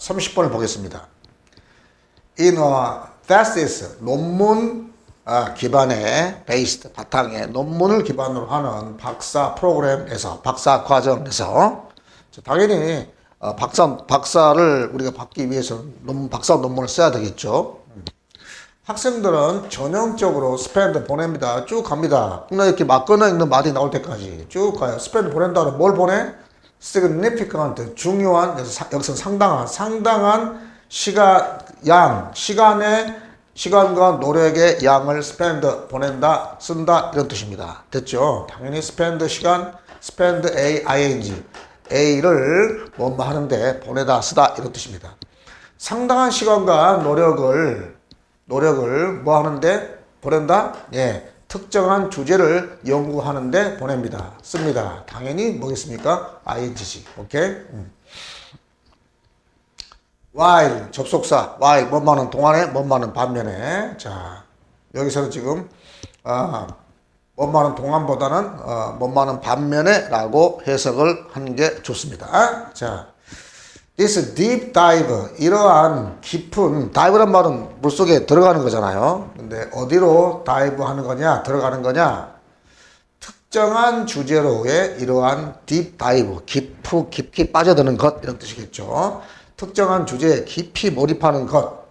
30번을 보겠습니다. In a thesis, 논문 기반의 based, 바탕에 논문을 기반으로 하는 박사 프로그램에서, 박사 과정에서 당연히 박사를 우리가 받기 위해서는 박사 논문을 써야 되겠죠. 학생들은 전형적으로 스펜드 보냅니다. 쭉 갑니다. 이렇게 막 끊어 읽는 말이 나올 때까지 쭉 가요. 스펜드 보낸다는 뭘 보내? significant, 중요한, 여기서 상당한 시간과 노력의 양을 spend, 보낸다, 쓴다, 이런 뜻입니다. 됐죠? 당연히 spend 시간, spend ing, a를 뭐 하는데 보내다, 쓰다, 이런 뜻입니다. 상당한 시간과 노력을 뭐 하는데 보낸다? 예. 특정한 주제를 연구하는데 보냅니다. 씁니다. 당연히 뭐겠습니까? ing지. 오케이? while 접속사, while 뭐뭐는 동안에, 뭐뭐는 반면에. 자, 여기서는 지금 뭐뭐는 동안보다는 뭐뭐는 반면에라고 해석을 하는 게 좋습니다. 자, this deep dive, 이러한 깊은, dive란 말은 물속에 들어가는 거잖아요. 근데 어디로 dive 하는 거냐, 들어가는 거냐? 특정한 주제로의 이러한 deep dive, 깊이 빠져드는 것, 이런 뜻이겠죠. 특정한 주제에 깊이 몰입하는 것.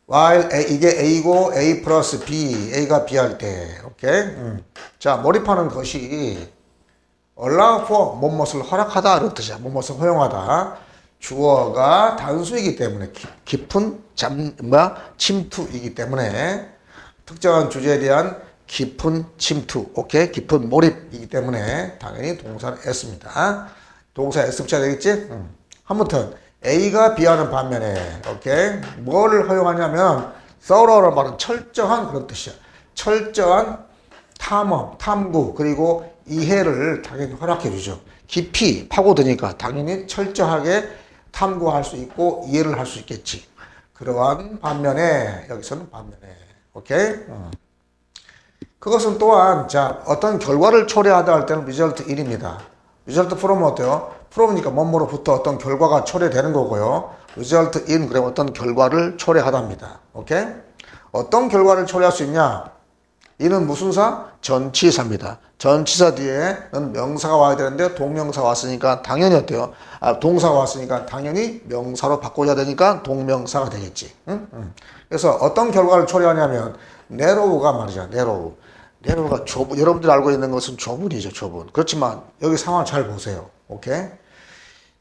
while 이게 A고 A 플러스 B, A가 B 할 때, 오케이? 자, 몰입하는 것이 allow for, 무엇을 허락하다, 이런 뜻이야. 무엇을 허용하다. 주어가 단수이기 때문에, 깊은 침투이기 때문에, 특정한 주제에 대한 깊은 침투, 오케이? 깊은 몰입이기 때문에, 당연히 동사는 S입니다. 동사 S 붙여야 되겠지? 아무튼, A가 B하는 반면에, 오케이? 뭐를 허용하냐면, thorough라는 말은 철저한 그런 뜻이야. 철저한 탐험, 탐구, 그리고 이해를 당연히 허락해 주죠. 깊이 파고드니까 당연히 철저하게 탐구할 수 있고 이해를 할 수 있겠지. 그러한 반면에, 여기서는 반면에, 오케이? 그것은 또한, 자, 어떤 결과를 초래하다 할 때는 result 1입니다. result from은 어때요? from이니까 뭐뭐로부터 어떤 결과가 초래되는 거고요. result in, 그럼 어떤 결과를 초래하답니다. 오케이? 어떤 결과를 초래할 수 있냐? 이는 무슨 사? 전치사입니다. 전치사 뒤에는 명사가 와야 되는데 동명사 왔으니까 당연히 어때요? 동사가 왔으니까 당연히 명사로 바꿔야 되니까 동명사가 되겠지. 그래서 어떤 결과를 초래하냐면 narrow가 말이죠. narrow가 좁은, 여러분들이 알고 있는 것은 좁은이죠. 좁은. 그렇지만 여기 상황을 잘 보세요. 오케이?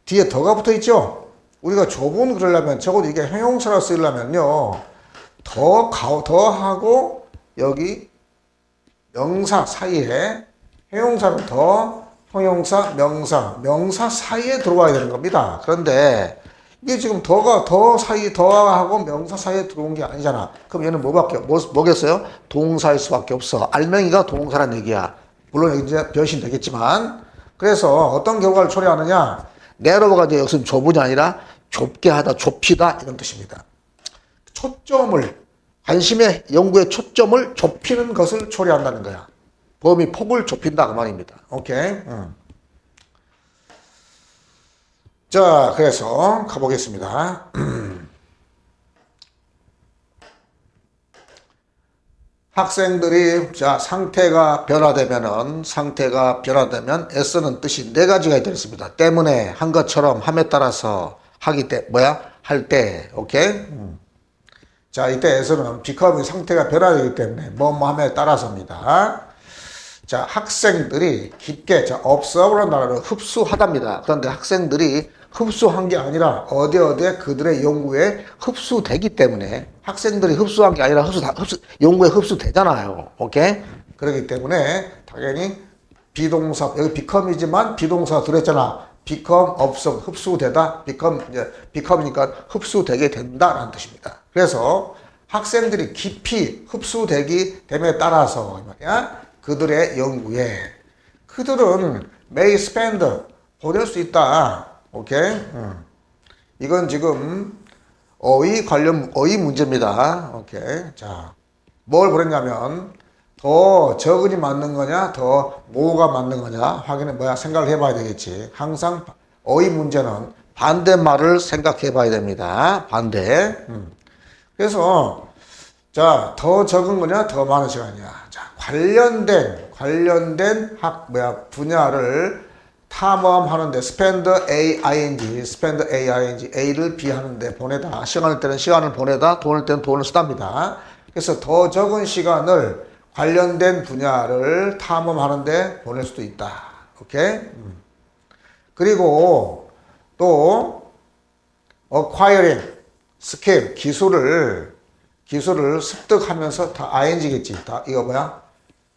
뒤에 더가 붙어 있죠? 우리가 좁은 그러려면 적어도 이게 형용사로 쓰려면요. 더하고 여기 명사 사이에, 형용사는 더, 형용사, 명사 사이에 들어와야 되는 겁니다. 그런데 이게 지금 더하고 명사 사이에 들어온 게 아니잖아. 그럼 얘는 뭐겠어요? 동사일 수밖에 없어. 알맹이가 동사란 얘기야. 물론 이제 변신되겠지만. 그래서 어떤 결과를 초래하느냐? narrow가 이제 여기서는 좁은이 아니라 좁게 하다, 좁히다, 이런 뜻입니다. 관심의 연구의 초점을 좁히는 것을 초래한다는 거야. 범위 폭을 좁힌다, 그 말입니다. 오케이? 자, 그래서 가보겠습니다. 학생들이, 자, 상태가 변화되면 S는 뜻이 네 가지가 있습니다. 때문에, 한 것처럼, 함에 따라서, 할 때, 오케이? 자, 이때에서는 become의 상태가 변화되기 때문에 뭐뭐함에 따라서입니다. 자, 학생들이 깊게, 자, observe라는 단어를 흡수하답니다. 그런데 학생들이 흡수한 게 아니라 어디에 그들의 연구에 흡수되기 때문에, 학생들이 흡수한 게 아니라 연구에 흡수되잖아요. 오케이? 그렇기 때문에 당연히 비동사, 여기 become이지만 비동사가 들어있잖아. become, observe, 흡수되다, become이니까 흡수되게 된다라는 뜻입니다. 그래서 학생들이 깊이 흡수되기 됨에 따라서 그들의 연구에, 그들은 may spend, 보낼 수 있다. 오케이? 이건 지금 어휘 문제입니다. 오케이? 자, 뭘 보냈냐면 더 적은이 맞는 거냐, 더 모가 맞는 거냐 확인은 생각을 해봐야 되겠지. 항상 어휘 문제는 반대말을 생각해 봐야 됩니다. 반대. 그래서 자, 더 적은 거냐, 더 많은 시간이냐. 자, 관련된 분야를 탐험하는데, spend A를 B 하는데 보내다. 시간을 때는 시간을 보내다, 돈을 때는 돈을 쓰답니다. 그래서 더 적은 시간을 관련된 분야를 탐험하는데 보낼 수도 있다. 오케이? 그리고 또, acquiring, 스킬, 기술을 습득하면서 다 ing겠지. 다 이거 뭐야?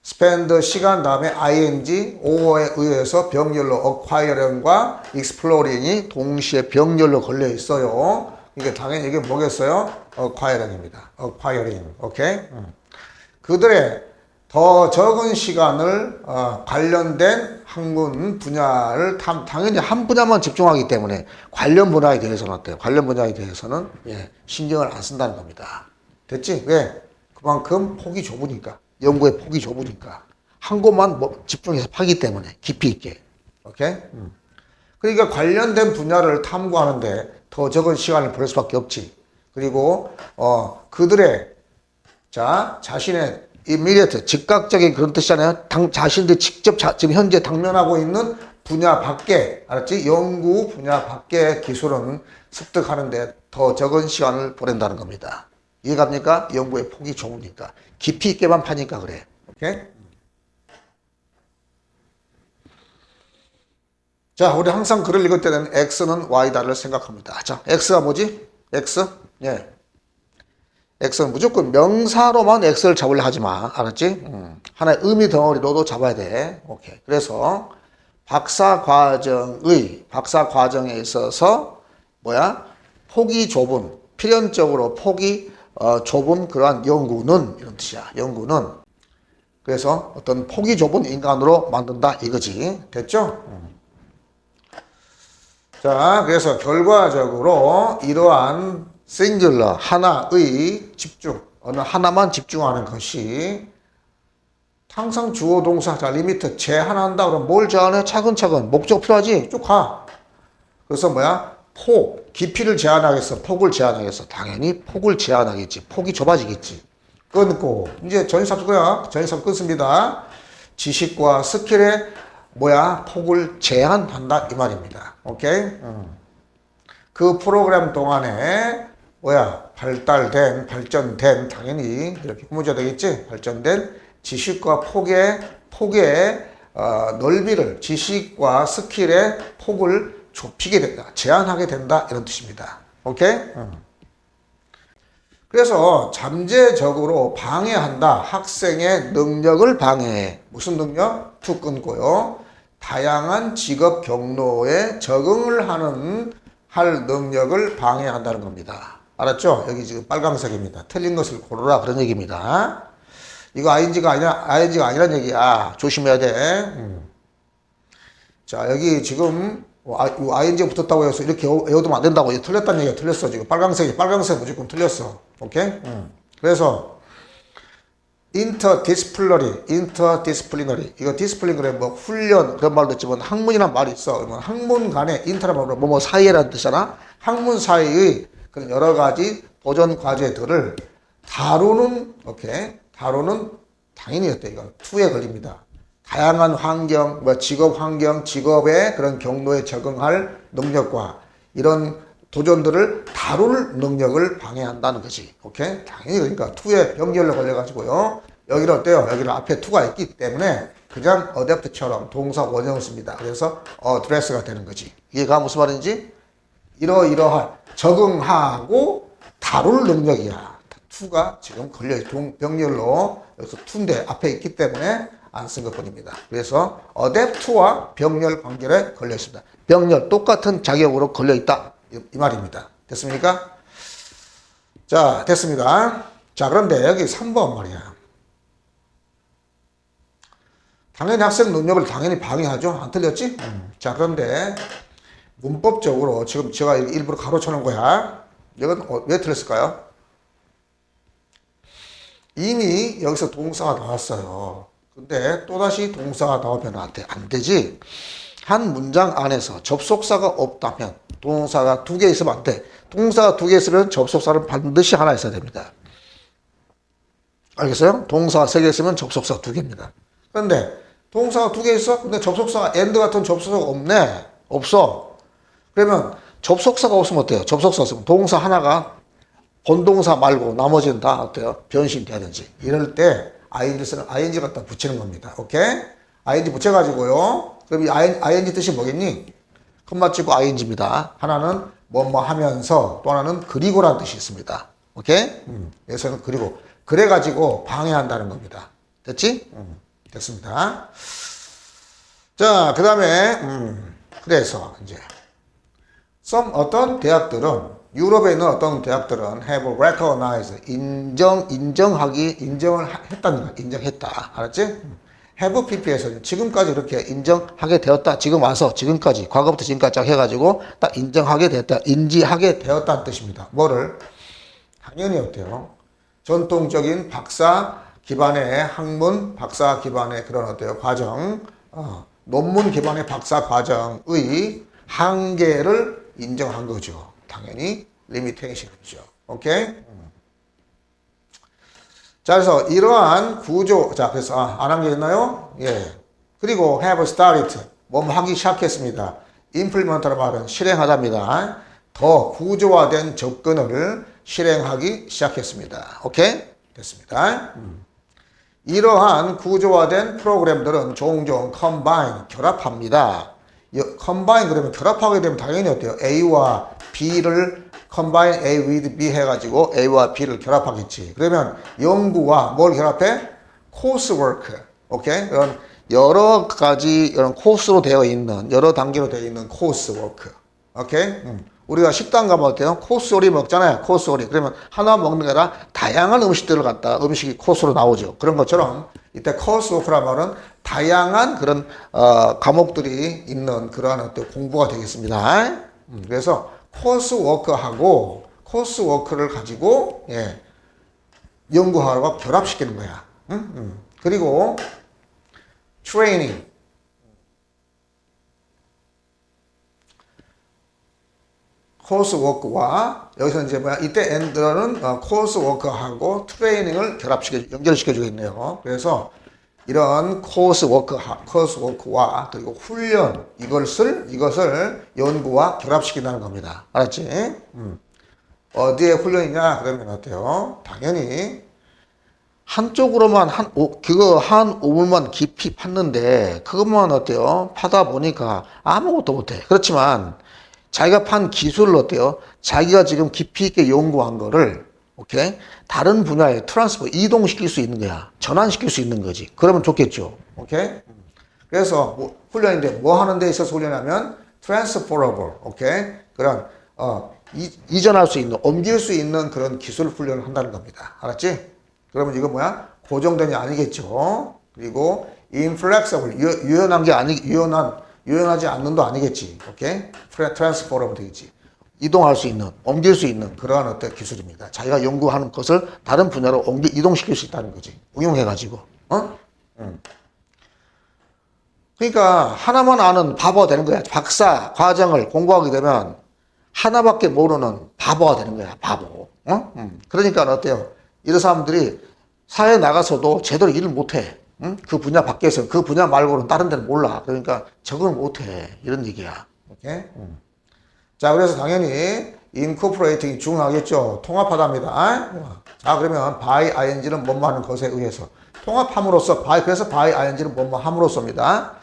spend 시간 다음에 ing, o에 의해서 병렬로 acquiring과 exploring이 동시에 병렬로 걸려 있어요. 이게 당연히 이게 뭐겠어요? acquiring입니다. acquiring. 오케이? 그들의 더 적은 시간을 관련된 학문 분야를 당연히 한 분야만 집중하기 때문에 관련 분야에 대해서는 어때요? 관련 분야에 대해서는 신경을 안 쓴다는 겁니다. 됐지? 왜? 그만큼 폭이 좁으니까. 연구의 폭이 좁으니까. 한 곳만 집중해서 파기 때문에 깊이 있게. 오케이? 그러니까 관련된 분야를 탐구하는데 더 적은 시간을 보낼 수밖에 없지. 그리고 그들의 자신의 immediate, 즉각적인 그런 뜻이잖아요. 자신들이 직접 지금 현재 당면하고 있는 분야 밖에, 알았지? 연구 분야 밖의 기술은 습득하는데 더 적은 시간을 보낸다는 겁니다. 이해갑니까? 연구의 폭이 좁으니까. 깊이 있게만 파니까 그래. 오케이? 자, 우리 항상 글을 읽을 때는 X는 Y다를 생각합니다. 자, X가 뭐지? X? 예. X는 무조건 명사로만 X를 잡으려 하지 마. 알았지? 하나의 의미 덩어리로도 잡아야 돼. 오케이. 그래서 박사 과정에 있어서 폭이 좁은, 필연적으로 폭이 좁은 그러한 연구는, 이런 뜻이야. 연구는. 그래서 어떤 폭이 좁은 인간으로 만든다 이거지. 됐죠? 자, 그래서 결과적으로 이러한 singular, 하나의 집중, 어느 하나만 집중하는 것이 항상 주어 동사, 자, 리미트, 제한한다. 그럼 뭘 제한해? 차근차근. 목적 필요하지? 쭉 가. 그래서 폭, 깊이를 제한하겠어? 폭을 제한하겠어? 당연히 폭을 제한하겠지. 폭이 좁아지겠지. 끊고, 이제 전치사구야. 전치사 끊습니다. 지식과 스킬의 폭을 제한한다. 이 말입니다. 오케이? 그 프로그램 동안에 발전된, 당연히 이렇게 구문자 되겠지? 발전된 지식과 폭의 넓이를, 지식과 스킬의 폭을 좁히게 된다. 제한하게 된다. 이런 뜻입니다. 오케이? 그래서 잠재적으로 방해한다. 학생의 능력을 방해해. 무슨 능력? 툭 끊고요. 다양한 직업 경로에 적응을 할 능력을 방해한다는 겁니다. 알았죠? 여기 지금 빨강색입니다. 틀린 것을 고르라 그런 얘기입니다. 이거 ING가 아니란 얘기야. 조심해야 돼. 자, 여기 지금 ING가 붙었다고 해서 이렇게 외워두면 안 된다고. 이거 틀렸다는 얘기가 틀렸어. 지금 빨강색 무조건 틀렸어. 오케이? 그래서 interdisciplinary. 이거 disciplinary 훈련 그런 말도 있지만 학문이란 말이 있어. 그러면 학문 간의 inter란 말은 뭐뭐 사이에라는 뜻이잖아. 학문 사이의 그런 여러 가지 도전 과제들을 다루는 당연히 이건 투에 걸립니다. 다양한 환경, 직업 환경, 직업의 그런 경로에 적응할 능력과 이런 도전들을 다룰 능력을 방해한다는 거지. 오케이? 당연히 그러니까 투에 병렬로 걸려가지고요. 여기는 어때요? 여기는 앞에 투가 있기 때문에 그냥 adapt처럼 동사 원형을 씁니다. 그래서 address가 되는 거지. 이해가 무슨 말인지? 이러이러할 적응하고 다룰 능력이야. 투가 지금 병렬로 여기서 투인데 앞에 있기 때문에 안 쓴 것뿐입니다. 그래서 adapt와 병렬 관계에 걸려 있습니다. 병렬 똑같은 자격으로 걸려 있다. 이 말입니다. 됐습니까? 자, 됐습니다. 자, 그런데 여기 3번 말이야. 당연히 학생 능력을 당연히 방해하죠. 안 틀렸지? 자, 그런데 문법적으로 지금 제가 일부러 가로쳐 놓은 거야. 이건 왜 틀렸을까요? 이미 여기서 동사가 나왔어요. 근데 또다시 동사가 나오면 안 되지. 한 문장 안에서 접속사가 없다면 동사가 두 개 있으면 안 돼. 동사가 두 개 있으면 접속사는 반드시 하나 있어야 됩니다. 알겠어요? 동사가 세 개 있으면 접속사가 두 개입니다. 그런데 동사가 두 개 있어? 근데 접속사가 and 같은 접속사가 없네. 없어. 그러면 접속사가 없으면 어때요? 접속사 없으면 동사 하나가 본동사 말고 나머지는 다 어때요? 변신돼야되지. 이럴 때 ing는 ing 갖다 붙이는 겁니다. 오케이? ing 붙여가지고요. 그럼 이 ing 뜻이 뭐겠니? 콤마 찍고 ing입니다. 하나는 뭐뭐 하면서 또 하나는 그리고라는 뜻이 있습니다. 오케이? 여기서는 그리고. 그래가지고 방해한다는 겁니다. 됐지? 됐습니다. 자, 그 다음에, 그래서 이제, 어떤 대학들은, 유럽에 있는 어떤 대학들은 have recognized, 인정을 했다는 거야. 인정했다. 알았지? have pp에서는 지금까지 이렇게 인정하게 되었다. 지금 와서 지금까지, 과거부터 지금까지 쫙 해가지고 딱 인정하게 되었다. 인지하게 되었다는 뜻입니다. 뭐를? 당연히 어때요? 전통적인 박사 기반의 학문, 박사 기반의 그런 어때요? 과정, 논문 기반의 박사 과정의 한계를 인정한 거죠. 당연히 limitation이죠. 오케이? 자, 그래서 이러한 구조, 자, 그래서 안 한 게 있나요? 예. 그리고 have started, 뭐 하기 시작했습니다. implement라는 말은 실행하다입니다. 더 구조화된 접근을 실행하기 시작했습니다. 오케이? 됐습니다. 이러한 구조화된 프로그램들은 종종 combine, 결합합니다. combine 그러면 결합하게 되면 당연히 어때요? A와 B를 combine A with B 해가지고 A와 B를 결합하겠지. 그러면 연구와 뭘 결합해? coursework. 오케이? 이런 여러 가지 이런 코스로 되어 있는, 여러 단계로 되어 있는 coursework. 오케이? 우리가 식당 가면 어때요? 코스요리 먹잖아요. 코스요리. 그러면 하나 먹는 게 아니라 다양한 음식들을 갖다 음식이 코스로 나오죠. 그런 것처럼 이때 코스워크란 말은 다양한 그런 과목들이 있는 그러한 어떤 공부가 되겠습니다. 그래서 코스워크하고 코스워크를 가지고 예, 연구하고 결합시키는 거야. 그리고 트레이닝. 코스워크와 여기서 이제 뭐야 이때 엔드는 코스워크하고 트레이닝을 연결시켜 주겠네요. 그래서 이런 코스워크와 그리고 훈련 이것을 연구와 결합시킨다는 겁니다. 알았지? 어디에 훈련이냐 그러면 어때요? 당연히 한쪽으로만 그거 한 우물만 깊이 팠는데 그것만 어때요? 파다 보니까 아무것도 못해. 그렇지만 자기가 판 기술을 어때요? 자기가 지금 깊이 있게 연구한 거를, 오케이? 다른 분야에 트랜스퍼, 이동시킬 수 있는 거야. 전환시킬 수 있는 거지. 그러면 좋겠죠. 오케이? 그래서, 훈련인데, 뭐 하는 데 있어서 훈련하면, transferable, 오케이? 그런, 이전할 수 있는, 옮길 수 있는 그런 기술 훈련을 한다는 겁니다. 알았지? 그러면 이거 뭐야? 고정된이 아니겠죠. 그리고, inflexible, 유연하지 않는도 아니겠지. 오케이? 트랜스포러블 되겠지. 이동할 수 있는, 옮길 수 있는 그러한 어떤 기술입니다. 자기가 연구하는 것을 다른 분야로 이동시킬 수 있다는 거지. 응용해가지고. 그러니까 하나만 아는 바보가 되는 거야. 박사 과정을 공부하게 되면 하나밖에 모르는 바보가 되는 거야. 바보. 그러니까 어때요? 이런 사람들이 사회에 나가서도 제대로 일을 못해. 그 분야 밖에서 그 분야 말고는 다른 데는 몰라. 그러니까 적응을 못해. 이런 얘기야. 오케이? 자, 그래서 당연히 incorporating이 중요하겠죠. 통합하답니다. 자, 그러면 by ing는 뭐뭐 하는 것에 의해서 통합함으로써 그래서 by ing는 뭐뭐 함으로써입니다.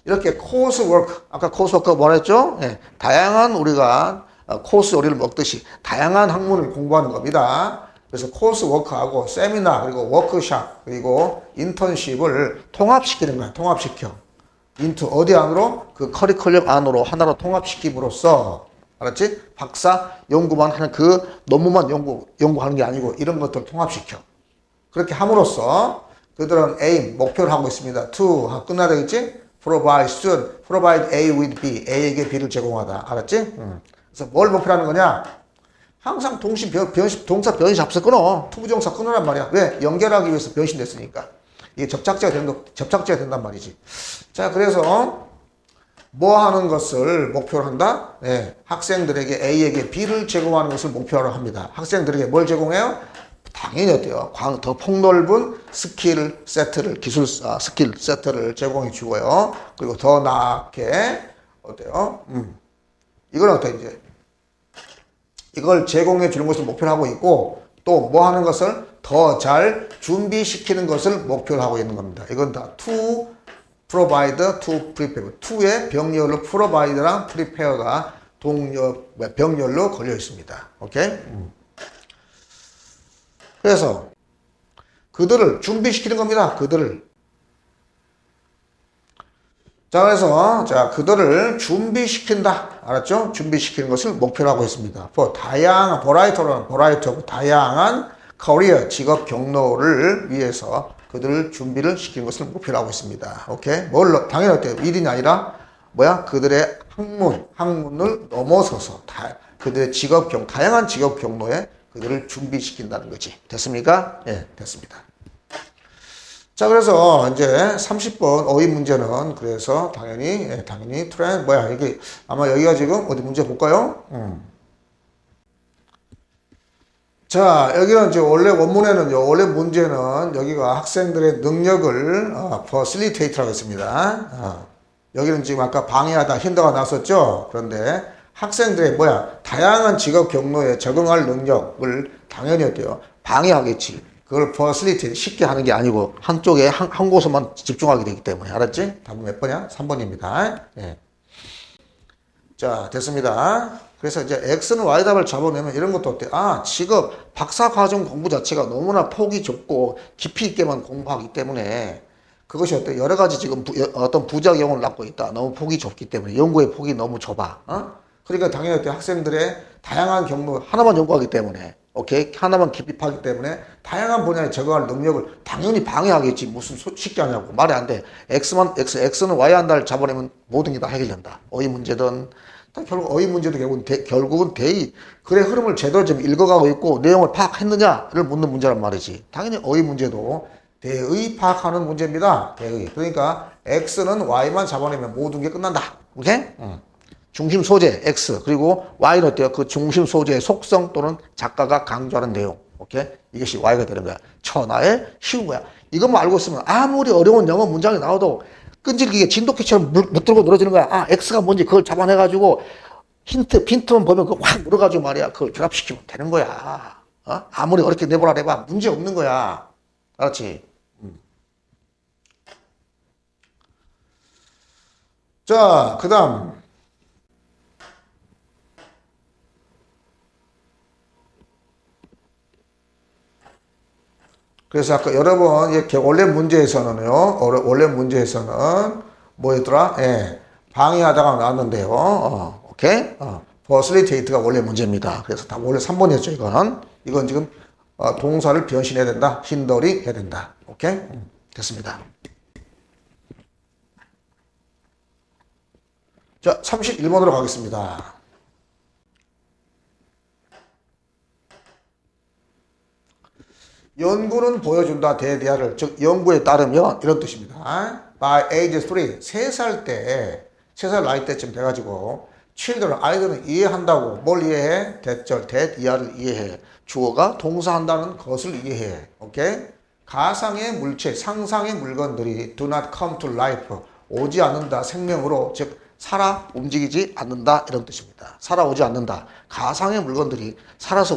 이렇게 coursework 아까 coursework 뭐라 했죠? 예, 다양한 우리가 코스 요리를 먹듯이 다양한 학문을 공부하는 겁니다. 그래서 코스워크하고 세미나 그리고 워크샵 그리고 인턴십을 통합시키는 거야. 통합시켜. 어디 안으로? 그 커리큘럼 안으로 하나로 통합시킴으로써 알았지? 박사 연구만 하는 그 논문만 연구하는 게 아니고 이런 것들 통합시켜. 그렇게 함으로써 그들은 aim 목표를 하고 있습니다. to 끝나야 되겠지? provide A with B A에게 B를 제공하다. 알았지? 그래서 뭘 목표로 하는 거냐? 항상 동사 변시 잡서 끊어. 투부정사 끊으란 말이야. 왜? 연결하기 위해서 변신됐으니까. 이게 접착제가 된단 말이지. 자, 그래서 뭐 하는 것을 목표로 한다? 네, 학생들에게 A에게 B를 제공하는 것을 목표로 합니다. 학생들에게 뭘 제공해요? 당연히 어때요? 더 폭넓은 스킬 세트를, 스킬 세트를 제공해 주고요. 그리고 더 나게, 어때요? 이건 어때, 이제? 이걸 제공해 주는 것을 목표로 하고 있고, 또 뭐 하는 것을 더 잘 준비시키는 것을 목표로 하고 있는 겁니다. 이건 다 to provide, to prepare. to의 병렬로 provide랑 prepare가 병렬로 걸려 있습니다. 오케이? 그래서 그들을 준비시키는 겁니다. 그들을. 자, 그래서 그들을 준비시킨다. 알았죠? 준비시키는 것을 목표로 하고 있습니다. 다양한 다양한 커리어 직업 경로를 위해서 그들을 준비를 시키는 것을 목표로 하고 있습니다. 오케이? 뭘로? 당연히 어때요? 일이 아니라 그들의 학문을 넘어서서 그들의 다양한 직업 경로에 그들을 준비시킨다는 거지. 됐습니까? 예, 됐습니다. 자, 그래서 이제 30번 어휘 문제는 그래서 당연히 이게 아마 여기가 지금 어디 문제 볼까요? 자, 여기는 이제 원래 원래 문제는 여기가 학생들의 능력을 facilitate라고 했습니다. 여기는 지금 아까 방해하다 힌트가 나왔었죠. 그런데 학생들의 다양한 직업 경로에 적응할 능력을 당연히 어때요? 방해하겠지. 그걸 facilitate 쉽게 하는 게 아니고 한쪽에 한 곳에만 집중하게 되기 때문에. 알았지? 답은 몇 번이야? 3번입니다. 예. 자, 됐습니다. 그래서 이제 X는 Y 답을 잡아내면 이런 것도 어때? 직업, 박사과정 공부 자체가 너무나 폭이 좁고 깊이 있게만 공부하기 때문에 그것이 어때? 여러 가지 지금 어떤 부작용을 낳고 있다. 너무 폭이 좁기 때문에 연구의 폭이 너무 좁아. 그러니까 당연히 어때? 학생들의 다양한 경로 하나만 연구하기 때문에 오케이? 하나만 깊이 파기 때문에 다양한 분야에 적응할 능력을 당연히 방해하겠지. 무슨 쉽게 하냐고. 말이 안 돼. X는 Y 한 달 잡아내면 모든 게 다 해결된다. 어휘 문제든 결국 어휘 문제도 결국은 대의 글의 흐름을 제대로 좀 읽어가고 있고 내용을 파악했느냐를 묻는 문제란 말이지. 당연히 어휘 문제도 대의 파악하는 문제입니다. 대의. 그러니까 X는 Y만 잡아내면 모든 게 끝난다. 오케이? 중심 소재 X 그리고 Y는 어때요? 그 중심 소재의 속성 또는 작가가 강조하는 내용. 오케이? 이것이 Y가 되는 거야. 천하의 쉬운 거야. 이것만 알고 있으면 아무리 어려운 영어 문장이 나와도 끈질기게 진돗개처럼 붙들고 늘어지는 거야. X가 뭔지 그걸 잡아내가지고 빈틈만 보면 그거 확 물어가지고 말이야. 그걸 결합시키면 되는 거야. 아무리 어렵게 내보라 문제 없는 거야. 알았지? 자, 그 다음. 그래서 아까 여러 번 이렇게 원래 문제에서는 뭐였더라? 예, 방해하다가 나왔는데요. 오케이? facilitate가 원래 문제입니다. 그래서 다 원래 3번이었죠, 이건 지금 동사를 변신해야 된다. 힌더링 해야 된다. 오케이? 됐습니다. 자, 31번으로 가겠습니다. 연구는 보여준다. 대대화를. 즉 연구에 따르면 이런 뜻입니다. By age 3, 3살 나이 때쯤 돼가지고 아이들은 이해한다고. 뭘 이해해? 대절, 이하를 이해해. 주어가 동사한다는 것을 이해해. 오케이? 가상의 물체, 상상의 물건들이 do not come to life. 오지 않는다. 생명으로. 즉 살아 움직이지 않는다. 이런 뜻입니다. 살아오지 않는다. 가상의 물건들이 살아서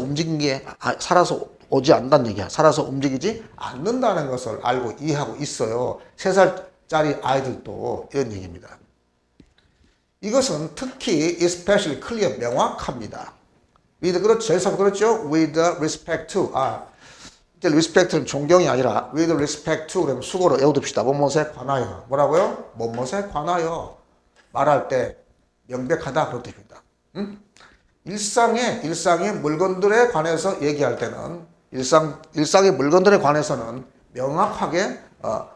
오지 않는다는 얘기야. 살아서 움직이지 않는다는 것을 알고 이해하고 있어요. 3살짜리 아이들도 이런 얘기입니다. 이것은 특히 especially clear 명확합니다. 그렇죠. 그렇죠. With respect to. 이제 respect는 존경이 아니라 with respect to 그러면 수고로 외워둡시다. 뭐뭐에 관하여. 뭐라고요? 뭐뭐에 관하여. 말할 때 명백하다 그런 뜻입니다. 일상의 물건들에 관해서 얘기할 때는 일상의 물건들에 관해서는 명확하게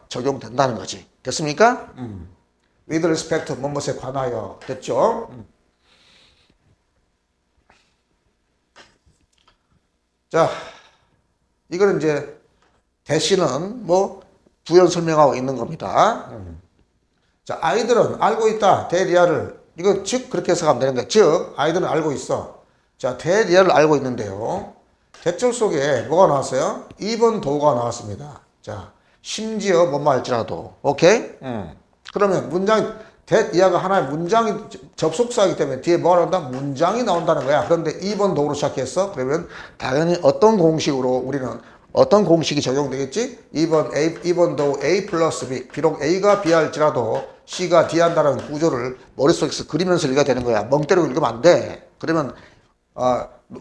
적용된다는 거지. 됐습니까? With respect to 뭐뭐에 관하여. 됐죠? 자, 이거는 이제 대신은 부연 설명하고 있는 겁니다. 자, 아이들은 알고 있다. 대리아를. 이거 즉 그렇게 해석하면 되는 거야. 즉 아이들은 알고 있어. 자, 대리아를 알고 있는데요. 대절 속에 뭐가 나왔어요? 2번 도가 나왔습니다. 자, 심지어 뭐뭐 할지라도. 오케이? 그러면 대리아가 하나의 문장이 접속사이기 때문에 뒤에 뭐가 나온다? 문장이 나온다는 거야. 그런데 2번 도로 시작했어. 그러면 당연히 어떤 공식으로 우리는 어떤 공식이 적용되겠지? 2번 도 A 플러스 B. 비록 A가 B 할지라도 C가 D 한다는 구조를 머릿속에서 그리면서 읽어야 되는 거야. 멍 때리고 읽으면 안 돼. 그러면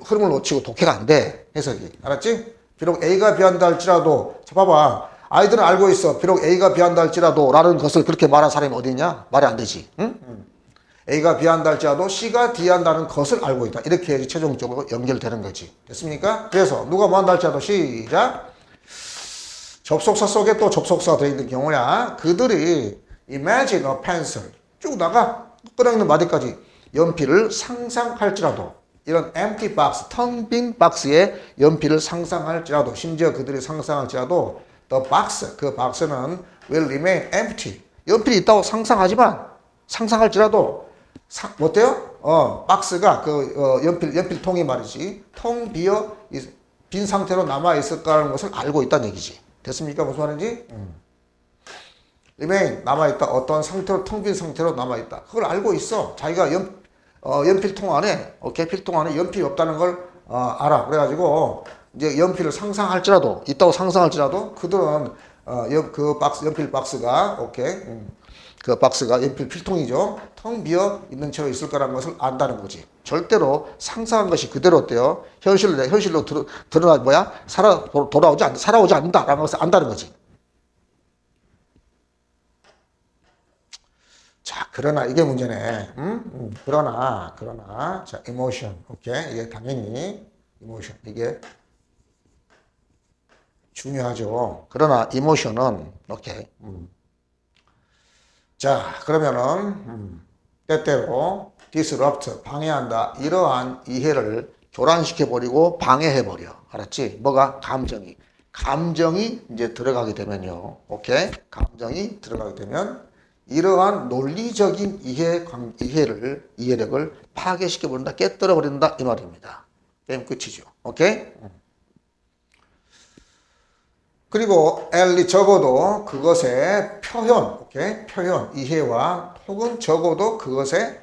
흐름을 놓치고 독해가 안 돼. 해석이. 알았지? 비록 A가 B 한다 할지라도 자 봐봐. 아이들은 알고 있어. 비록 A가 B 한다 할지라도 라는 것을 그렇게 말한 사람이 어디 있냐? 말이 안 되지. 응? A가 B 한다 할지라도 C가 D 한다는 것을 알고 있다. 이렇게 해야지 최종적으로 연결되는 거지. 됐습니까? 그래서 누가 뭐 한다 할지라도 시작. 접속사 속에 또 접속사가 들어있는 경우야. 그들이 imagine a pencil 쭉 나가 끊어있는 마디까지 연필을 상상할지라도 이런 empty box, 텅 빈 박스에 연필을 상상할지라도 심지어 그들이 상상할지라도 the box, 그 박스는 will remain empty. 연필이 있다고 상상하지만 상상할지라도 어때요? 박스가 연필통이 말이지 텅 비어 빈 상태로 남아 있을 거라는 것을 알고 있다는 얘기지. 됐습니까? 무슨 말인지? remain 남아있다. 어떤 상태로 텅 빈 상태로 남아있다. 그걸 알고 있어. 자기가 연필통 안에 필통 안에 연필이 없다는 걸 알아. 그래가지고 이제 연필을 상상할지라도 있다고 상상할지라도 그들은 연필 박스가 그 박스가 연필 필통이죠. 텅 비어 있는 채로 있을 거라는 것을 안다는 거지. 절대로 상상한 것이 그대로 어때요? 현실로 드러나 살아오지 않는다라는 것을 안다는 거지. 자, 그러나 이게 문제네. 그러나 자, emotion. 오케이. 이게 당연히 emotion. 이게 중요하죠. 그러나 emotion은 오케이. 자, 그러면은 때때로 disrupt 방해한다. 이러한 이해를 교란시켜 버리고 방해해 버려. 알았지? 뭐가 감정이 이제 들어가게 되면요. 오케이? 감정이 들어가게 되면 이러한 논리적인 이해력을 파괴시켜 버린다. 깨뜨려 버린다 이 말입니다. 게임 끝이죠. 오케이? 그리고 적어도 그것의 표현, 이해와 혹은 적어도 그것의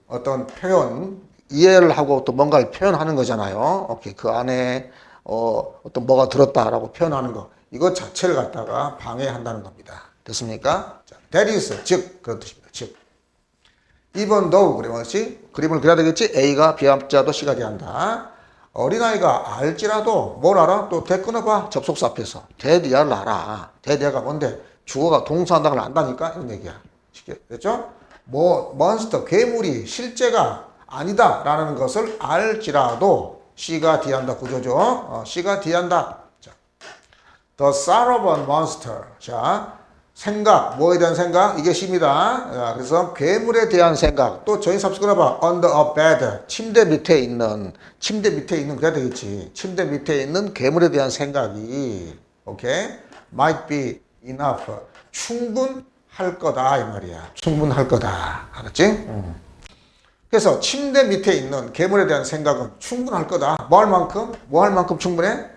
어떤 표현, 이해를 하고 또 뭔가를 표현하는 거잖아요. 오케이. 그 안에 어떤 뭐가 들었다라고 표현하는 거. 이것 자체를 갖다가 방해한다는 겁니다. 됐습니까? 자, that is, 즉, 그런 뜻입니다. 즉. even though, 그림을 그려야 되겠지? A가 B 할지라도 C가 D 한다. 어린아이가 알지라도 뭘 알아? 또 대 끊어봐. 접속사 앞에서. 대리아를 알아. 대리아가 뭔데? 주어가 동사한다는 걸 안다니까? 이런 얘기야. 쉽게 됐죠? 몬스터, 괴물이 실제가 아니다 라는 것을 알지라도 C가 D한다 구조죠. C가 D한다. 자, The Sarabon Monster. 자, 생각, 뭐에 대한 생각? 이게 C입니다. 그래서 괴물에 대한 생각. 또 저희 삽수 끊어봐. Under a bed. 침대 밑에 있는 그래야 되겠지. 침대 밑에 있는 괴물에 대한 생각이 오케이? Might be enough. 충분할 거다 이 말이야. 충분할 거다. 알았지? 그래서 침대 밑에 있는 괴물에 대한 생각은 충분할 거다. 뭐 할 만큼 충분해?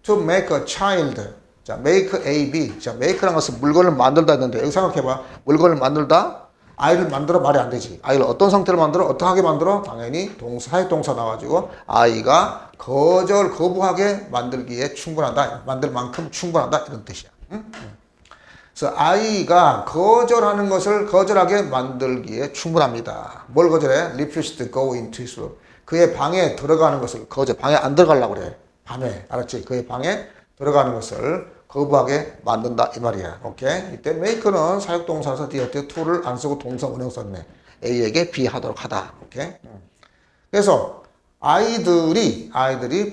To make a child. 자, make A, B. 자, make라는 것은 물건을 만들다 했는데 여기 생각해봐. 물건을 만들다? 아이를 만들어 말이 안 되지. 아이를 어떤 상태로 만들어? 어떻게 만들어? 당연히 사역동사 나와가지고 아이가 거부하게 만들기에 충분하다. 만들 만큼 충분하다. 이런 뜻이야. 그래서 아이가 거절하게 만들기에 충분합니다. 뭘 거절해? refuse to go into his room. 그의 방에 들어가는 것을 방에 안 들어가려고 그래. 밤에. 알았지? 그의 방에 들어가는 것을 거부하게 만든다 이 말이야. 오케이? 이때 make는 사역동사라서 뒤에 to를 안 쓰고 동사 원형 썼네. A에게 B 하도록 하다. 오케이? 그래서 아이들이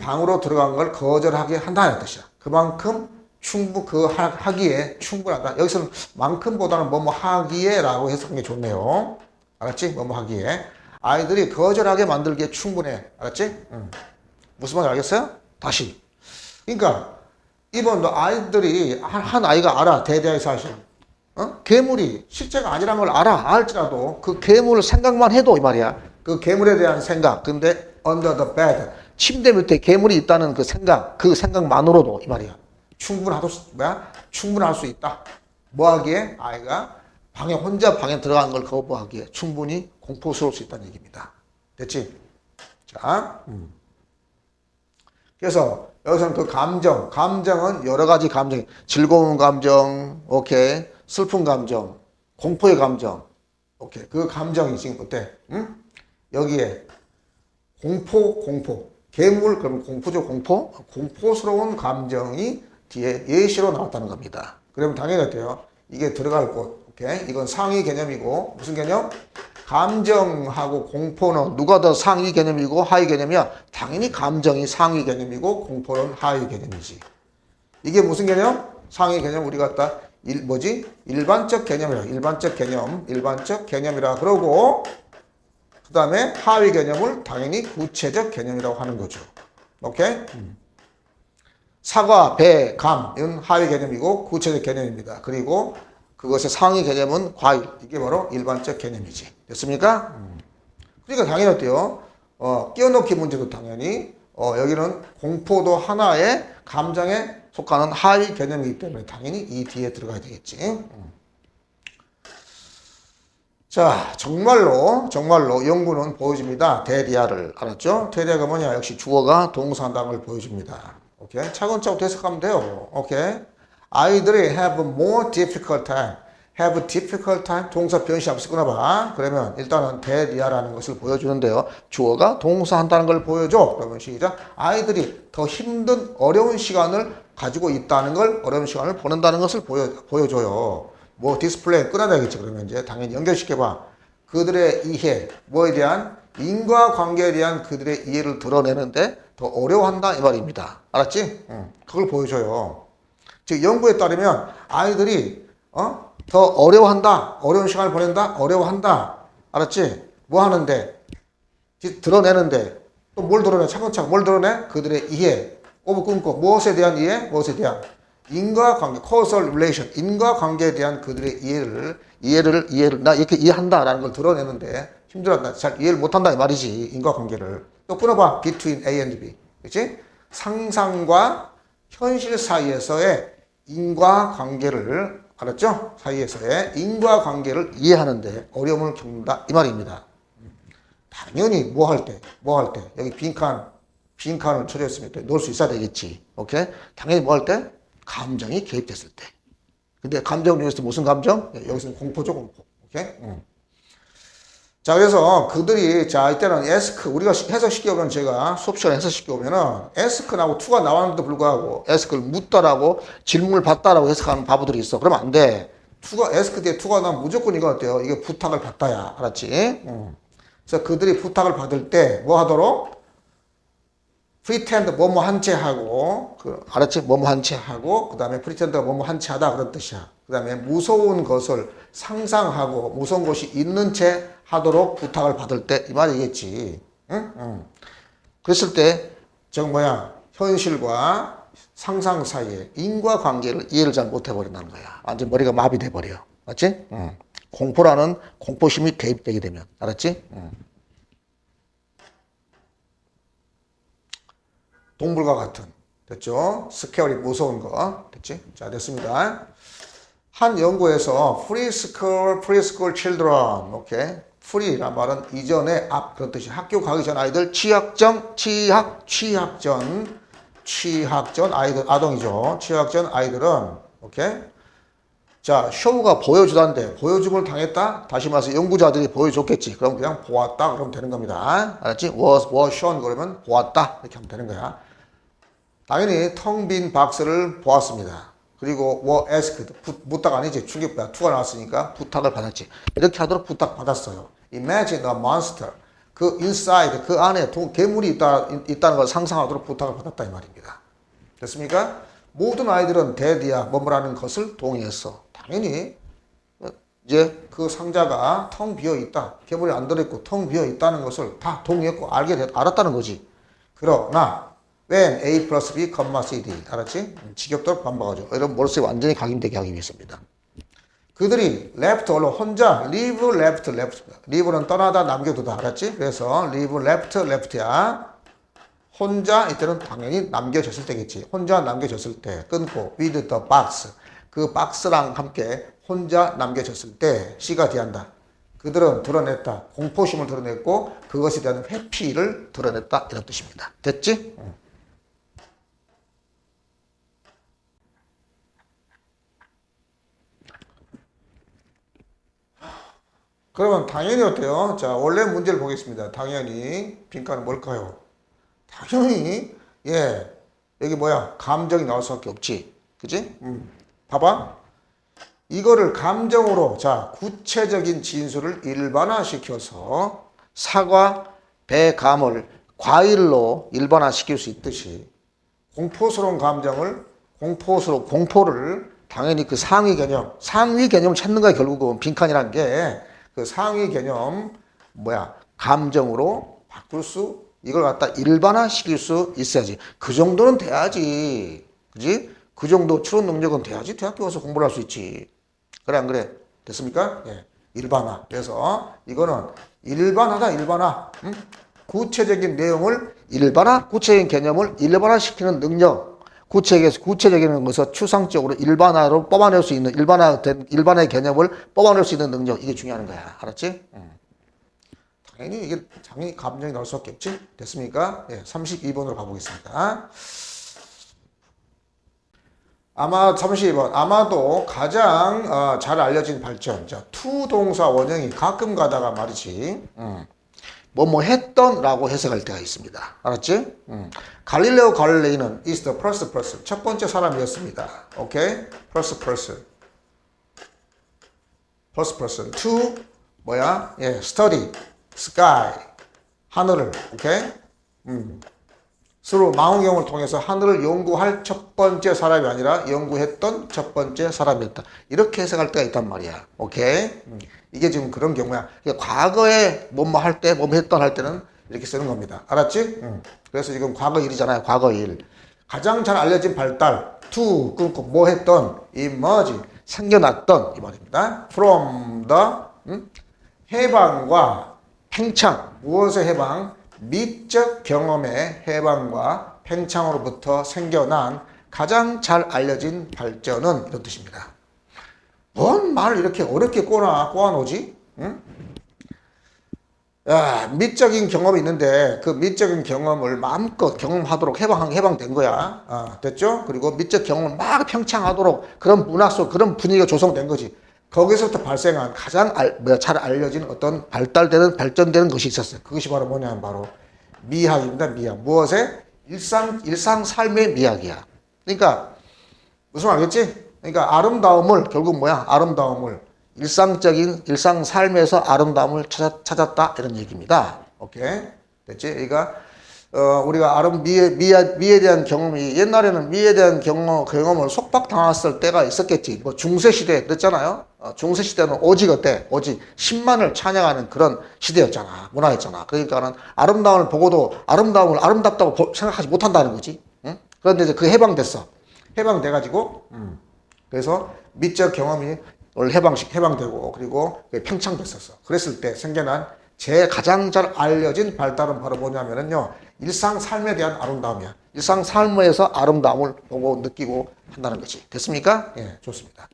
방으로 들어간 걸 거절하게 한다는 뜻이야. 그만큼 하기에 충분하다. 여기서는 만큼보다는 뭐뭐 하기에 라고 해석한 게 좋네요. 알았지? 뭐뭐 하기에. 아이들이 거절하게 만들기에 충분해. 알았지? 무슨 말인지 알겠어요? 다시. 그러니까 이번도 아이들이 한 아이가 알아. 대대의 사실. 괴물이 실제가 아니라는 걸 알지라도 그 괴물을 생각만 해도 이 말이야. 그 괴물에 대한 생각. 근데 under the bed. 침대 밑에 괴물이 있다는 그 생각만으로도 이 말이야. 충분할 수 있다. 뭐 하기에? 아이가 혼자 방에 들어가는 걸 거부하기에 충분히 공포스러울 수 있다는 얘기입니다. 됐지? 자, 그래서 여기서는 그 감정은 여러 가지 감정이, 즐거운 감정, 오케이, 슬픈 감정, 공포의 감정, 오케이, 그 감정이 지금 어때? 여기에 공포, 괴물, 그러면 공포죠, 공포스러운 감정이 뒤에 예시로 나왔다는 겁니다. 그러면 당연히 어때요? 이게 들어갈 곳, 오케이, 이건 상위 개념이고, 무슨 개념? 감정하고 공포는 누가 더 상위 개념이고 하위 개념이야? 당연히 감정이 상위 개념이고 공포는 하위 개념이지. 이게 무슨 개념? 상위 개념 우리 갖다 일반적 개념이라 그러고 그 다음에 하위 개념을 당연히 구체적 개념이라고 하는 거죠. 오케이? 사과, 배, 감은 하위 개념이고 구체적 개념입니다. 그리고 그것의 상위 개념은 과일. 이게 바로 일반적 개념이지. 됐습니까? 그러니까 당연히 어때요? 끼워넣기 문제도 당연히 여기는 공포도 하나의 감정에 속하는 하위 개념이기 때문에 당연히 이 뒤에 들어가야 되겠지. 자, 정말로 연구는 보여줍니다. 대리아를. 알았죠? 대리아가 뭐냐? 역시 주어가 동사한다는 걸 보여줍니다. 오케이? 차근차근 해석하면 돼요. 오케이? 아이들이 have more difficult time. have difficult time. 동사 변시 앞에서 끊어봐. 그러면 일단은 대리아라는 것을 보여주는데요. 주어가 동사한다는 걸 보여줘. 그러면 시작. 아이들이 더 힘든 어려운 시간을 가지고 있다는 걸, 어려운 시간을 보낸다는 것을 보여줘요. 뭐 디스플레이 끊어야겠지. 그러면 이제 당연히 연결시켜봐. 그들의 이해, 뭐에 대한 인과관계에 대한 그들의 이해를 드러내는데 더 어려워한다 이 말입니다. 알았지? 그걸 보여줘요. 즉 연구에 따르면 아이들이 더 어려워한다. 어려운 시간을 보낸다. 어려워한다. 알았지? 뭐 하는데? 드러내는데 또 뭘 드러내? 차근차근 뭘 드러내? 그들의 이해. 오브 끊고 무엇에 대한 이해? 무엇에 대한? 인과관계, causal relation. 인과관계에 대한 그들의 이해를 나 이렇게 이해한다라는 걸 드러내는데 힘들었다. 잘 이해를 못한다 이 말이지. 인과관계를. 또 끊어봐. between A and B. 그렇지? 상상과 현실 사이에서의 인과관계를 알았죠? 사이에서의 인과관계를 이해하는데 어려움을 겪는다 이 말입니다. 당연히 뭐 할 때 여기 빈칸을 처리했으니까 넣을 수 있어야 되겠지. 오케이? 당연히 뭐 할 때? 감정이 개입됐을 때. 근데 감정 중에서 무슨 감정? 여기서는 공포죠, 공포. 오케이? 자, 그래서 그들이, 자, 이때는 ask, 우리가 해석시켜 오면 제가 수업 시간에 해석시켜 오면은 ask나고 to가 나왔는데도 불구하고 ask를 묻다라고 질문을 받다라고 해석하는 바보들이 있어. 그러면 안 돼. ask 뒤에 to가 나면 무조건 이거 어때요? 이게 부탁을 받다야. 알았지? 그래서 그들이 부탁을 받을 때 뭐 하도록? pretend 뭐뭐 한 채 하고, 알았지? 뭐뭐 한 채 하고, 그 다음에 pretend가 뭐뭐 한 채 하다 그런 뜻이야. 그 다음에 무서운 것을 상상하고, 무서운 것이 있는 채 하도록 부탁을 받을 때, 이 말이겠지. 응? 그랬을 때, 현실과 상상 사이에 인과관계를 이해를 잘 못해버린다는 거야. 완전 머리가 마비돼버려. 맞지? 공포라는 공포심이 개입되게 되면. 알았지? 동물과 같은. 됐죠? 스케어리 무서운 거. 됐지? 자, 됐습니다. 한 연구에서 preschool children, 오케이? free란 말은 이전에 앞 그런 뜻이 학교 가기 전 아이들 취학전 아이들 아동이죠. 취학전 아이들은 오케이? 자, 쇼가 보여주던데 보여줌을 당했다. 다시 말해서 연구자들이 보여줬겠지. 그럼 그냥 보았다 그러면 되는 겁니다. 알았지? was shown 그러면 보았다 이렇게 하면 되는 거야. 당연히 텅 빈 박스를 보았습니다. 그리고 were asked 묻다가 아니지. 충격받아 투가 나왔으니까 부탁을 받았지. 이렇게 하도록 부탁 받았어요. Imagine a monster. 그 inside 그 안에 괴물이 있다는 걸 상상하도록 부탁을 받았다 이 말입니다. 됐습니까? 모든 아이들은 대디야 뭐뭐라는 것을 동의했어. 당연히 이제 그 상자가 텅 비어 있다. 괴물이 안 들어있고 텅 비어 있다는 것을 다 동의했고 알았다는 거지. 그러나 when A plus B, CD 알았지? 직역도를 반박하죠. 이런 머릿속에 완전히 각인되게 하기 위해서입니다. 그들이 left alone 혼자 leave left left leave는 떠나다 남겨두다 알았지? 그래서 leave left left야. 혼자 이때는 당연히 남겨졌을 때겠지. 혼자 남겨졌을 때 끊고 with the box 그 박스랑 함께 혼자 남겨졌을 때 C가 뒤한다. 그들은 드러냈다. 공포심을 드러냈고 그것에 대한 회피를 드러냈다. 이런 뜻입니다. 됐지? 그러면 당연히 어때요? 자, 원래 문제를 보겠습니다. 당연히 빈칸은 뭘까요? 당연히 여기 뭐야? 감정이 나올 수밖에 없지. 그지? 봐봐. 이거를 감정으로 자 구체적인 진술을 일반화시켜서 사과, 배, 감을 과일로 일반화시킬 수 있듯이 공포스러운 감정을 공포를 당연히 그 상위 개념을 찾는 거야. 결국은 빈칸이란 게 그 상위 개념 감정으로 바꿀 수 이걸 갖다 일반화시킬 수 있어야지. 그 정도는 돼야지. 그지? 그 정도 추론 능력은 돼야지 대학교 가서 공부를 할 수 있지. 그래 안 그래? 됐습니까? 일반화. 그래서 이거는 일반화. 구체적인 내용을 구체적인 개념을 일반화시키는 능력. 구체적인 것을 추상적으로 일반화로 뽑아낼 수 있는 일반화의 개념을 뽑아낼 수 있는 능력. 이게 중요한 거야. 알았지? 당연히 감정이 나올 수밖에 없지. 됐습니까? 32번으로 가보겠습니다. 아마 32번 아마도 가장 잘 알려진 발전. 자, to 동사 원형이 가끔 가다가 말이지. 뭐뭐 했던 라고 해석할 때가 있습니다. 알았지? 갈릴레오 갈릴레이는 is the first person. 첫 번째 사람이었습니다. 오케이? first person. to study sky. 하늘을. 오케이? 서로 망원경을 통해서 하늘을 연구할 첫 번째 사람이 아니라 연구했던 첫 번째 사람이었다. 이렇게 해석할 때가 있단 말이야. 오케이? 이게 지금 그런 경우야. 과거에 뭐뭐 할 때, 뭐뭐 했던 할 때는 이렇게 쓰는 겁니다. 알았지? 그래서 지금 과거 일이잖아요. 과거 일. 가장 잘 알려진 발달. to 끊고 뭐 했던 emerge 생겨났던 이 말입니다. from the 해방과 팽창. 무엇의 해방? 미적 경험의 해방과 팽창으로부터 생겨난 가장 잘 알려진 발전은 이런 뜻입니다. 뭔 말을 이렇게 어렵게 꼬아놓지? 응? 미적인 경험이 있는데 그 미적인 경험을 마음껏 경험하도록 해방된 거야. 됐죠? 그리고 미적 경험을 막 팽창하도록 그런 문화 속 그런 분위기가 조성된 거지. 거기서부터 발생한 가장 잘 알려진 어떤 발전되는 것이 있었어요. 그것이 바로 뭐냐면 바로 미학입니다. 미학. 무엇의? 일상 삶의 미학이야. 그러니까 무슨 말이겠지? 그러니까 아름다움을 결국 아름다움을 일상 삶에서 아름다움을 찾았다 이런 얘기입니다. 오케이? 됐지? 그러니까 우리가 미에 대한 경험이 옛날에는 미에 대한 경험을 속박당했을 때가 있었겠지. 뭐 중세시대 그랬잖아요. 중세시대는 오직 신만을 찬양하는 그런 시대였잖아. 문화였잖아. 그러니까는 아름다움을 보고도 아름다움을 아름답다고 생각하지 못한다는 거지. 응? 그런데 이제 그 해방돼가지고 그래서 미적 경험이 해방되고 그리고 팽창됐었어. 그랬을 때 생겨난 가장 잘 알려진 발달은 바로 뭐냐면요. 일상 삶에 대한 아름다움이야. 일상 삶에서 아름다움을 보고 느끼고 한다는 거지. 됐습니까? 좋습니다.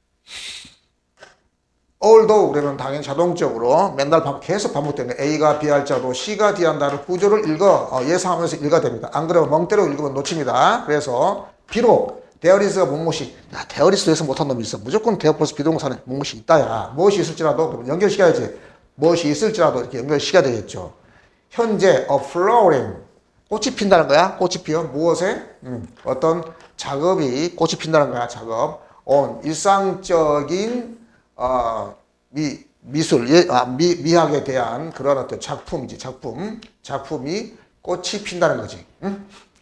although 그러면 당연히 자동적으로 맨날 계속 반복되는 A가 B할 자로 C가 D한다를 구조를 예상하면서 읽어야 됩니다. 안 그러면 멍때려 읽으면 놓칩니다. 그래서 비록 there is가 무엇이 there is에서 못한 놈이 있어. 무조건 there 플러스 비동사는 무엇이 있다야. 무엇이 있을지라도 그러면 연결시켜야지. 무엇이 있을지라도 이렇게 연결시켜야 되겠죠. 현재 flowering 꽃이 핀다는 거야. 꽃이 피어 무엇에? 어떤 작업이 꽃이 핀다는 거야. 작업. 일상적인 미술, 미학에 대한 그런 어떤 작품이지. 작품이 꽃이 핀다는 거지.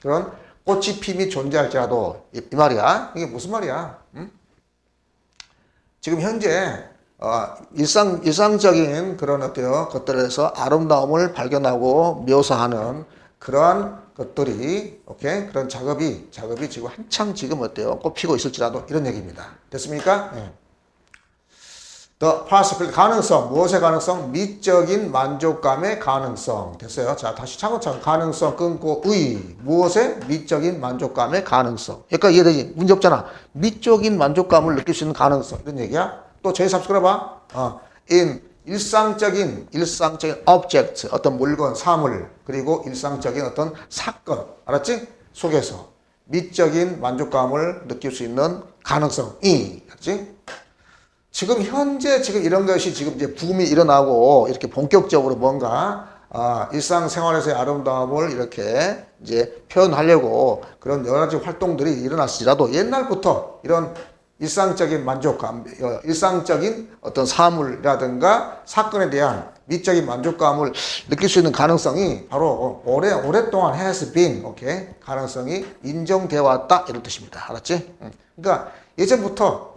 그런 꽃이 핌이 존재할지라도 이 말이야. 이게 무슨 말이야? 지금 현재 일상적인 그런 어떤 것들에서 아름다움을 발견하고 묘사하는 그러한 것들이 그런 작업이 지금 한창 지금 어때요? 꽃피고 있을지라도 이런 얘기입니다. 됐습니까? The possibility, 가능성, 무엇의 가능성? 미적인 만족감의 가능성. 됐어요. 자, 다시 차근차근. 가능성 끊고 의, 무엇의? 미적인 만족감의 가능성. 그러니까 이해되지? 문제 없잖아. 미적인 만족감을 느낄 수 있는 가능성. 이런 얘기야. 또 제3 끌어봐. in 일상적인 object, 어떤 물건, 사물, 그리고 일상적인 어떤 사건. 알았지? 속에서 미적인 만족감을 느낄 수 있는 가능성이. 알았지? 지금 현재 이런 것이 지금 이제 붐이 일어나고 이렇게 본격적으로 뭔가 일상생활에서의 아름다움을 이렇게 이제 표현하려고 그런 여러 가지 활동들이 일어났을지라도 옛날부터 이런 일상적인 만족감, 일상적인 어떤 사물이라든가 사건에 대한 미적인 만족감을 느낄 수 있는 가능성이 바로 오랫동안 has been, 오케이? 가능성이 인정되어 왔다 이런 뜻입니다. 알았지? 그러니까 예전부터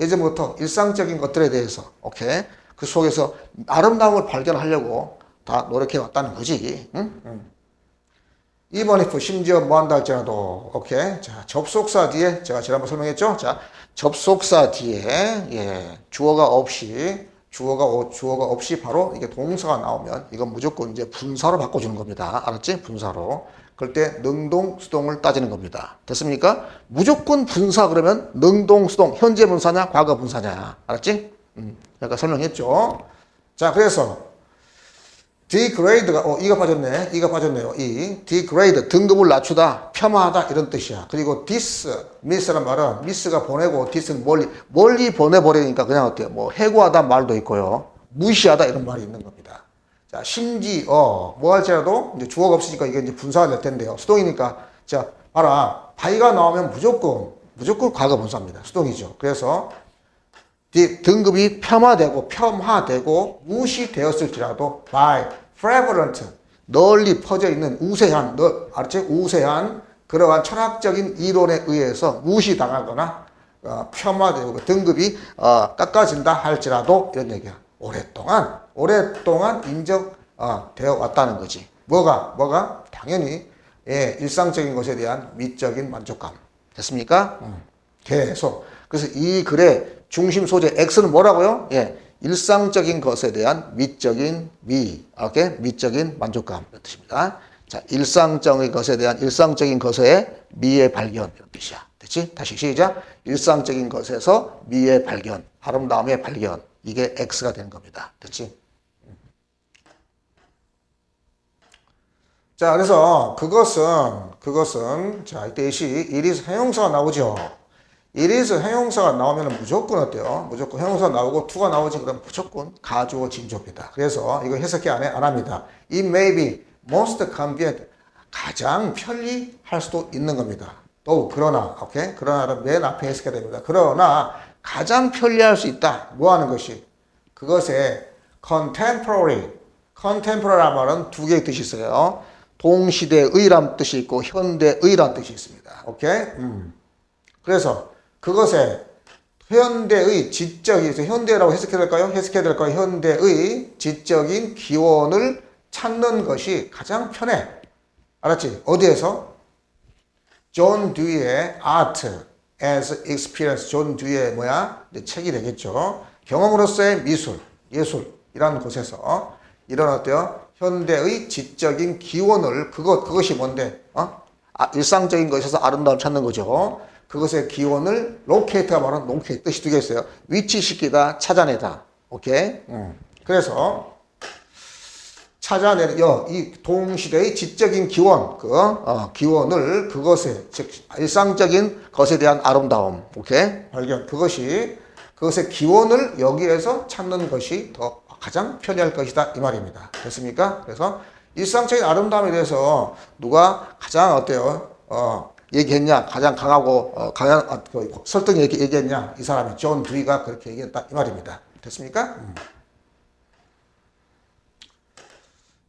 일상적인 것들에 대해서, 오케이? 그 속에서 아름다움을 발견하려고 다 노력해 왔다는 거지. 응? even if 심지어 뭐 한다 할지라도, 오케이? 자, 접속사 뒤에 제가 지난번 설명했죠? 자, 접속사 뒤에 주어가 없이 바로 이게 동사가 나오면 이건 무조건 이제 분사로 바꿔주는 겁니다. 알았지? 분사로. 그럴 때 능동, 수동을 따지는 겁니다. 됐습니까? 무조건 분사 그러면 능동, 수동, 현재 분사냐, 과거 분사냐. 알았지? 약간 설명했죠? 자, 그래서 degrade가, 이가 빠졌네요. degrade, 등급을 낮추다, 폄하하다, 이런 뜻이야. 그리고 miss란 말은, miss가 보내고, dis는 멀리 보내버리니까 그냥 어때요? 뭐, 해고하다 말도 있고요. 무시하다, 이런 말이 있는 겁니다. 자, 심지어, 뭐 할지라도, 이제 주어가 없으니까 이게 이제 분사가 될 텐데요. 수동이니까, 자, 봐라. by가 나오면 무조건 과거 분사입니다. 수동이죠. 그래서, 등급이 폄하되고 무시되었을지라도 by prevalent, 널리 퍼져 있는 우세한, 우세한 그러한 철학적인 이론에 의해서 무시당하거나 폄하되고 등급이 깎아진다 할지라도 이런 얘기야. 오랫동안 인정되어 왔다는 거지. 뭐가? 당연히 일상적인 것에 대한 미적인 만족감. 됐습니까? 계속. 그래서 이 글의 중심 소재 X는 뭐라고요? 일상적인 것에 대한 미적인 만족감 이런 뜻입니다. 자, 일상적인 것의 미의 발견 이런 뜻이야. 됐지? 다시 시작. 일상적인 것에서 미의 발견, 아름다움의 발견. 이게 X가 되는 겁니다. 됐지? 자, 그래서 그것은 자, 이때 it is 형용사가 나오죠. it is 형용사가 나오면 무조건 어때요? 무조건 형용사 나오고 to가 나오지 그럼 무조건 가주어 진조입니다. 그래서 이거 해석해 안 합니다. It may be most convenient, 가장 편리할 수도 있는 겁니다. 또 그러나, 오케이? 그러나는 맨 앞에 해석해야 됩니다. 그러나 가장 편리할 수 있다. 뭐 하는 것이? 그것의 contemporary란 말은 두 개의 뜻이 있어요. 동시대의란 뜻이 있고 현대의란 뜻이 있습니다. 오케이? 그래서 그것의 현대의 지적이, 현대라고 해석해야 될까요? 현대의 지적인 기원을 찾는 것이 가장 편해. 알았지? 어디에서? 존 듀이의 Art as Experience. 존 듀이의 책이 되겠죠. 경험으로서의 예술이라는 곳에서 이런 어때요? 현대의 지적인 기원을, 그것이 뭔데? 일상적인 것에서 아름다움을 찾는 거죠. 그것의 기원을 locate가 말하는 locate 뜻이 두 개 있어요. 위치시키다, 찾아내다. 오케이? 그래서 찾아내는 이 동시대의 지적인 기원, 기원을 그것의 즉 일상적인 것에 대한 아름다움, 오케이? 발견. 그것의 기원을 여기에서 찾는 것이 더 가장 편리할 것이다 이 말입니다. 됐습니까? 그래서 일상적인 아름다움에 대해서 누가 가장 어때요? 얘기했냐? 가장 강하고 설득 얘기했냐? 이 사람이 존 듀이가 그렇게 얘기했다 이 말입니다. 됐습니까?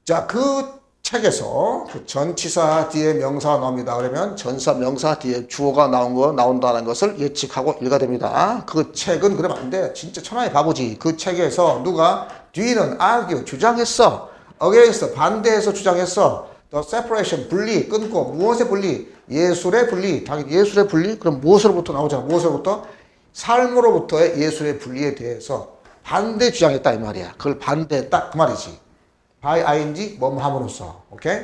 자, 그 책에서 그 전치사 뒤에 명사가 나옵니다. 그러면 전사 명사 뒤에 주어가 나온다는 것을 예측하고 읽어야 됩니다. 그 책은 그러면 안 돼. 진짜 천하의 바보지. 그 책에서 누가 듀이는 argue 주장했어. against 반대해서 주장했어. the separation 분리 끊고 무엇의 분리? 예술의 분리. 당연히 예술의 분리? 그럼 무엇으로부터 나오잖아. 무엇으로부터? 삶으로부터의 예술의 분리에 대해서 반대 주장했다 이 말이야. 그걸 반대했다 그 말이지. by ing 뭐뭐 함으로써. 오케이?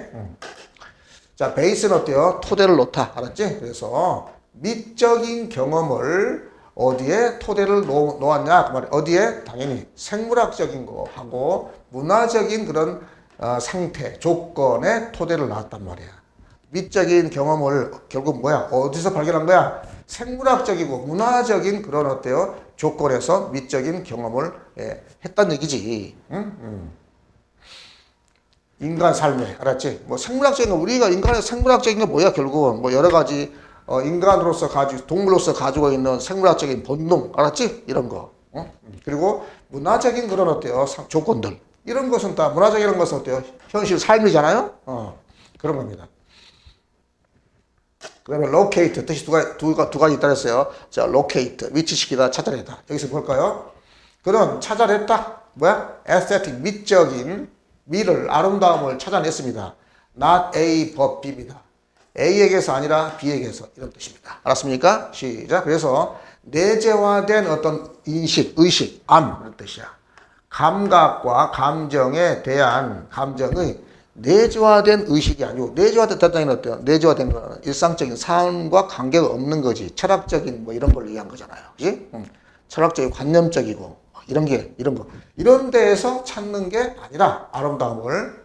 자, 베이스는 어때요? 토대를 놓다. 알았지? 그래서 미적인 경험을 어디에 토대를 놓았냐? 그 말이 어디에? 당연히 생물학적인 거 하고 문화적인 그런 상태, 조건에 토대를 놨단 말이야. 미적인 경험을 결국 뭐야? 어디서 발견한 거야? 생물학적이고 문화적인 그런 어때요? 조건에서 미적인 경험을 했단 얘기지. 응? 인간 삶에, 알았지? 뭐 생물학적인 거, 우리가 인간의 생물학적인 거 뭐야? 결국은 뭐 여러 가지 인간으로서 가지고 동물로서 가지고 있는 생물학적인 본능, 알았지? 이런 거. 그리고 문화적인 그런 어때요? 조건들. 이런 것은 다 문화적인 것은 어때요? 현실 삶이잖아요. 그런 겁니다. 그러면 locate 뜻이 두 가지 있다 그랬어요. 자, locate 위치시키다, 찾아내다. 여기서 볼까요? 그런 찾아냈다. 뭐야? aesthetic 미적인 미를 아름다움을 찾아냈습니다. not A but B입니다. A에게서 아니라 B에게서 이런 뜻입니다. 알았습니까? 시작. 그래서 내재화된 어떤 인식, 의식, 암 이런 뜻이야. 감각과 감정에 대한 감정의 내재화된 의식이 아니고 내재화됐다는 건 어때요? 내재화된 건 일상적인 삶과 관계가 없는 거지. 철학적인 뭐 이런 걸 얘기한 거잖아요. 그치? 철학적이고 관념적이고 이런 거. 이런 데에서 찾는 게 아니라 아름다움을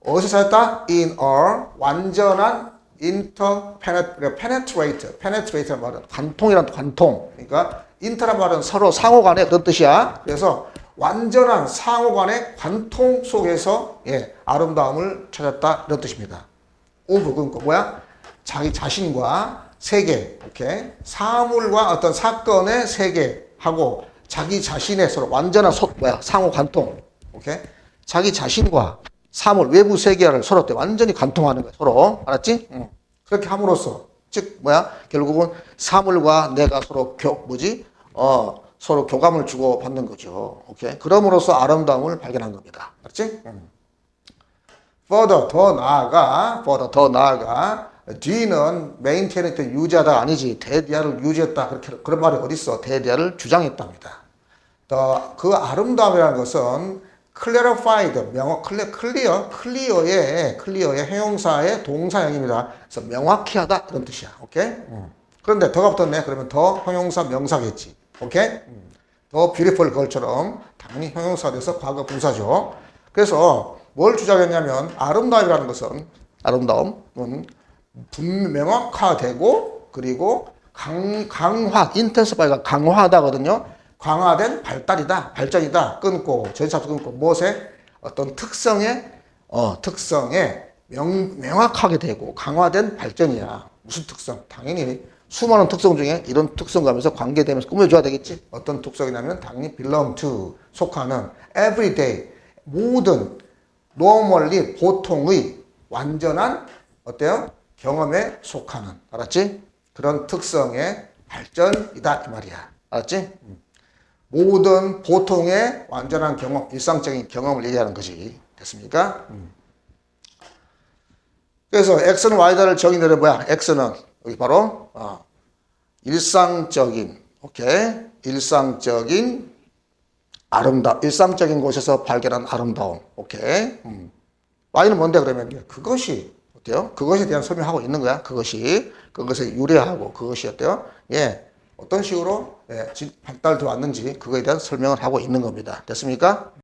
어디서 찾았다? In a 완전한 penetrate 말은 관통이란 관통. 그러니까 inter란 말은 서로 상호간에 그런 뜻이야. 그래서 완전한 상호간의 관통 속에서 아름다움을 찾았다 이런 뜻입니다. 오브 그러니까 뭐야? 자기 자신과 세계, 오케이? 사물과 어떤 사건의 세계하고 자기 자신의 서로 완전한 상호 관통, 오케이? 자기 자신과 사물 외부 세계를 서로 완전히 관통하는 거야. 서로 알았지? 그렇게 함으로써 즉 뭐야? 결국은 사물과 내가 서로 서로 교감을 주고 받는 거죠. 오케이? 그럼으로써 아름다움을 발견한 겁니다. 알았지? further 더 나아가 D는 maintained 유지하다 아니지 대디아를 유지했다 그런 말이 어디 있어? 대디아를 주장했답니다. 그 아름다움이라는 것은 clarified 클리어의 형용사의 동사형입니다. 그래서 명확히 하다 그런 뜻이야. 오케이? 그런데 더가 붙었네. 그러면 더 형용사 명사겠지. 오케이? 더 beautiful 그걸처럼 당연히 형용사가 돼서 과거 분사죠. 그래서 뭘 주장했냐면 아름다움이라는 것은 아름다움은 명확화되고 그리고 intensify가 강화하다거든요. 강화된 발전이다. 전치사부터 끊고 무엇에 어떤 특성에 명확하게 되고 강화된 발전이야. 무슨 특성? 당연히 수많은 특성 중에 이런 특성 가면서 관계되면서 꾸며줘야 되겠지. 어떤 특성이냐면 당연히 belong to 속하는 everyday 모든 normally 보통의 완전한 어때요? 경험에 속하는 알았지? 그런 특성의 발전이다 이 말이야. 알았지? 모든 보통의 완전한 경험, 일상적인 경험을 얘기하는 거지. 됐습니까? 그래서 X는 Y다를 정의내는 뭐야? X는 여기 바로 일상적인 일상적인 곳에서 발견한 아름다움. 오케이. Y는 뭔데 그러면 그것이 어때요? 그것에 대한 설명하고 있는 거야. 그것에 유래하고 그것이 어때요? 어떤 식으로 발달돼 왔는지 그거에 대한 설명을 하고 있는 겁니다. 됐습니까?